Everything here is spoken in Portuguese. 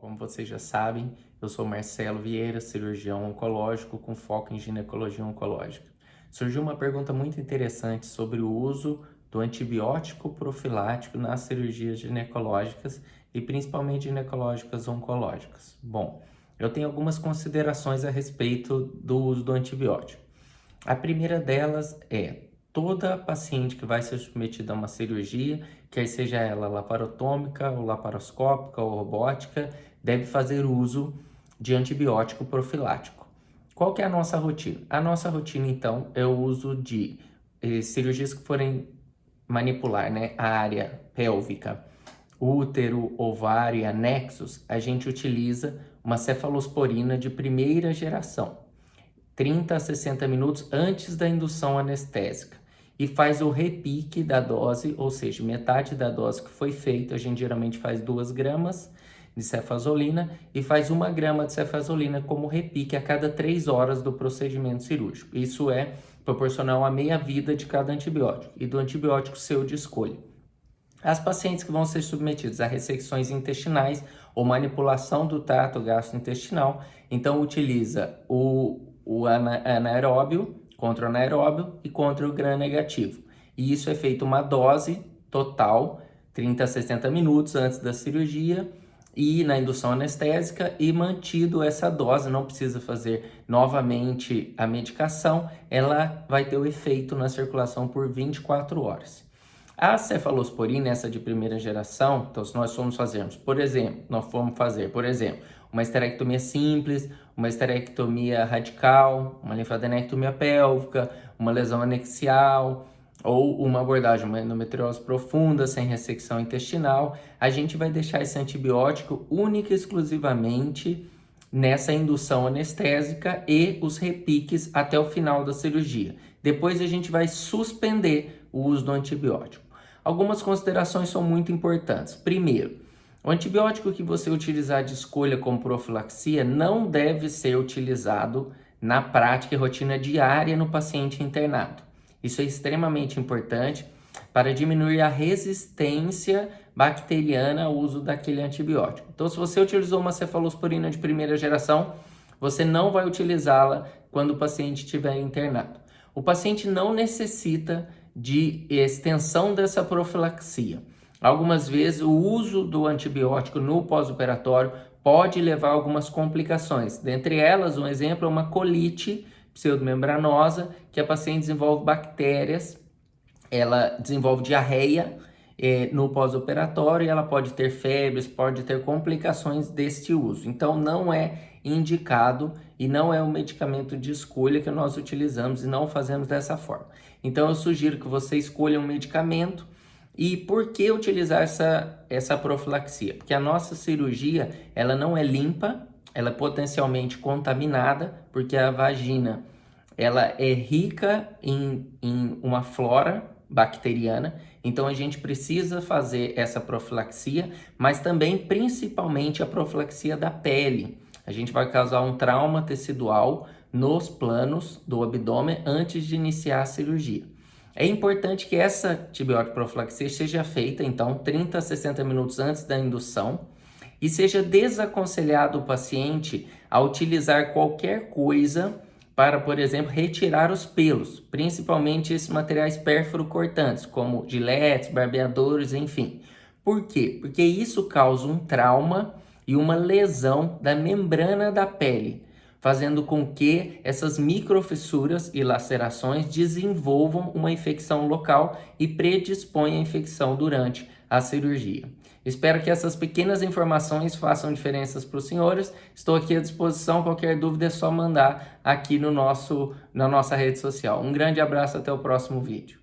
Como vocês já sabem, eu sou Marcelo Vieira, cirurgião oncológico com foco em ginecologia oncológica. Surgiu uma pergunta muito interessante sobre o uso do antibiótico profilático nas cirurgias ginecológicas e principalmente ginecológicas oncológicas. Bom, eu tenho algumas considerações a respeito do uso do antibiótico. A primeira delas é: toda paciente que vai ser submetida a uma cirurgia, quer seja ela laparotômica ou laparoscópica ou robótica, deve fazer uso de antibiótico profilático. Qual que é a nossa rotina? A nossa rotina, então, é o uso de cirurgias que forem manipular, a área pélvica, útero, ovário e anexos. A gente utiliza uma cefalosporina de primeira geração, 30 a 60 minutos antes da indução anestésica, e faz o repique da dose, ou seja, metade da dose que foi feita. A gente geralmente faz 2 gramas de cefazolina e faz 1 grama de cefazolina como repique a cada 3 horas do procedimento cirúrgico. Isso é proporcional à meia-vida de cada antibiótico e do antibiótico seu de escolha. As pacientes que vão ser submetidas a ressecções intestinais ou manipulação do trato gastrointestinal, então utiliza o anaeróbio contra o anaeróbio e contra o gram-negativo. E isso é feito uma dose total, 30 a 60 minutos antes da cirurgia e na indução anestésica, e mantido essa dose, não precisa fazer novamente a medicação, ela vai ter o efeito na circulação por 24 horas. A cefalosporina, essa de primeira geração, então se nós formos fazer, por exemplo, uma esterectomia simples, uma esterectomia radical, uma linfadenectomia pélvica, uma lesão anexial ou uma abordagem, uma endometriose profunda sem ressecção intestinal, a gente vai deixar esse antibiótico única e exclusivamente nessa indução anestésica e os repiques até o final da cirurgia. Depois a gente vai suspender o uso do antibiótico. Algumas considerações são muito importantes. Primeiro, o antibiótico que você utilizar de escolha como profilaxia não deve ser utilizado na prática e rotina diária no paciente internado. Isso é extremamente importante para diminuir a resistência bacteriana ao uso daquele antibiótico. Então, se você utilizou uma cefalosporina de primeira geração, você não vai utilizá-la quando o paciente estiver internado. O paciente não necessita de extensão dessa profilaxia. Algumas vezes o uso do antibiótico no pós-operatório pode levar a algumas complicações. Dentre elas, um exemplo é uma colite pseudomembranosa, que a paciente desenvolve bactérias, ela desenvolve diarreia no pós-operatório, e ela pode ter febres, pode ter complicações deste uso. Então não é indicado e não é um medicamento de escolha que nós utilizamos e não fazemos dessa forma. Então eu sugiro que você escolha um medicamento. E por que utilizar essa profilaxia? Porque a nossa cirurgia, ela não é limpa, ela é potencialmente contaminada, porque a vagina, ela é rica em uma flora bacteriana. Então a gente precisa fazer essa profilaxia, mas também principalmente a profilaxia da pele. A gente vai causar um trauma tecidual nos planos do abdômen antes de iniciar a cirurgia. É importante que essa antibiótico profilaxia seja feita, então, 30 a 60 minutos antes da indução, e seja desaconselhado o paciente a utilizar qualquer coisa para, por exemplo, retirar os pelos, principalmente esses materiais pérfuro-cortantes, como giletes, barbeadores, enfim. Por quê? Porque isso causa um trauma e uma lesão da membrana da pele, fazendo com que essas microfissuras e lacerações desenvolvam uma infecção local e predisponham a infecção durante a cirurgia. Espero que essas pequenas informações façam diferenças para os senhores. Estou aqui à disposição. Qualquer dúvida é só mandar aqui na nossa rede social. Um grande abraço, até o próximo vídeo.